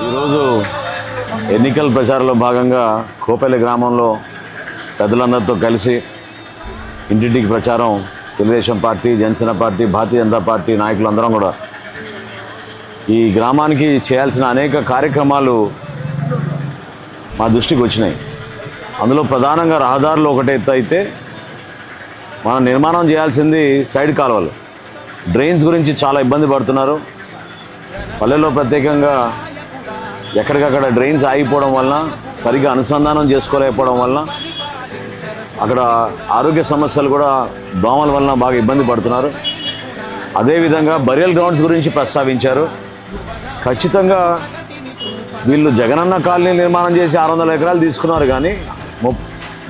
ఈరోజు ఎన్నికల ప్రచారంలో భాగంగా కోపల్లి గ్రామంలో పెద్దలందరితో కలిసి ఇంటింటికి ప్రచారం Telugu Desam party, Janasena party, Bharatiya Janata party నాయకులందరం కూడా ఈ గ్రామానికి చేయాల్సిన అనేక కార్యక్రమాలు మా దృష్టికి వచ్చినాయి. అందులో ప్రధానంగా రహదారులు ఒకటే అయితే మనం నిర్మాణం చేయాల్సింది సైడ్ కాలువలు. డ్రైన్స్ గురించి చాలా ఇబ్బంది పడుతున్నారు. పల్లెల్లో ప్రత్యేకంగా ఎక్కడికక్కడ డ్రైన్స్ ఆగిపోవడం వలన, సరిగా అనుసంధానం చేసుకోలేకపోవడం వలన అక్కడ ఆరోగ్య సమస్యలు కూడా దోమల వలన బాగా ఇబ్బంది పడుతున్నారు. అదేవిధంగా బరియల్ గ్రౌండ్స్ గురించి ప్రస్తావించారు. ఖచ్చితంగా వీళ్ళు జగనన్న కాలనీ నిర్మాణం చేసి 600 ఎకరాలు తీసుకున్నారు, కానీ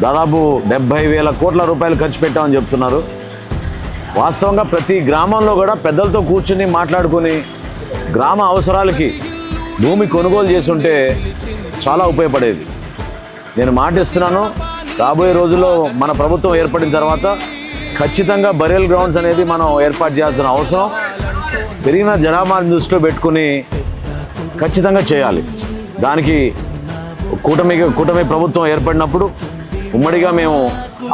దాదాపు 70,000 కోట్ల రూపాయలు ఖర్చు పెట్టామని చెప్తున్నారు. వాస్తవంగా ప్రతి గ్రామంలో కూడా పెద్దలతో కూర్చుని మాట్లాడుకొని గ్రామ అవసరాలకి భూమి కొనుగోలు చేసుంటే చాలా ఉపయోగపడేది. నేను మాటిస్తున్నాను, రాబోయే రోజుల్లో మన ప్రభుత్వం ఏర్పడిన తర్వాత ఖచ్చితంగా బరియల్ గ్రౌండ్స్ అనేది మనం ఏర్పాటు చేయాల్సిన అవసరం, పెరిగిన జనాభాని దృష్టిలో పెట్టుకుని ఖచ్చితంగా చేయాలి. దానికి కూటమి ప్రభుత్వం ఏర్పడినప్పుడు ఉమ్మడిగా మేము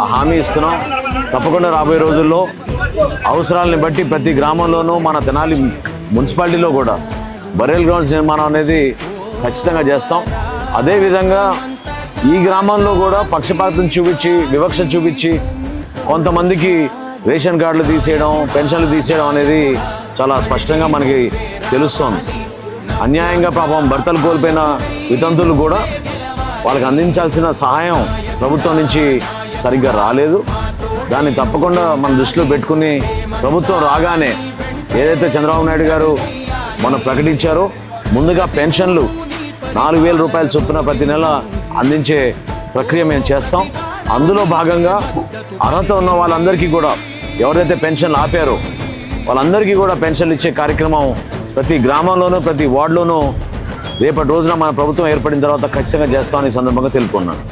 ఆ హామీ ఇస్తున్నాం. తప్పకుండా రాబోయే రోజుల్లో అవసరాలని బట్టి ప్రతి గ్రామంలోనూ మన తెనాలి మున్సిపాలిటీలో కూడా బరియల్ గ్రౌండ్స్ నిర్మాణం అనేది ఖచ్చితంగా చేస్తాం. అదేవిధంగా ఈ గ్రామంలో కూడా పక్షపాతం చూపించి, వివక్ష చూపించి కొంతమందికి రేషన్ కార్డులు తీసేయడం, పెన్షన్లు తీసేయడం అనేది చాలా స్పష్టంగా మనకి తెలుస్తోంది. అన్యాయంగా పాపం భర్తలు కోల్పోయిన వితంతులు కూడా వాళ్ళకి అందించాల్సిన సహాయం ప్రభుత్వం నుంచి సరిగ్గా రాలేదు. దాన్ని తప్పకుండా మన దృష్టిలో పెట్టుకుని ప్రభుత్వం రాగానే ఏదైతే చంద్రబాబు నాయుడు గారు మొన్న ప్రకటించారో ముందుగా పెన్షన్లు 4,000 రూపాయలు చొప్పున ప్రతి నెల అందించే ప్రక్రియ మేము చేస్తాం. అందులో భాగంగా అర్హత ఉన్న వాళ్ళందరికీ కూడా, ఎవరైతే పెన్షన్లు ఆపారో వాళ్ళందరికీ కూడా పెన్షన్లు ఇచ్చే కార్యక్రమం ప్రతి గ్రామంలోనూ ప్రతి వార్డులోనూ రేపటి రోజున మన ప్రభుత్వం ఏర్పడిన తర్వాత ఖచ్చితంగా చేస్తామని ఈ సందర్భంగా తెలుపుకున్నాను.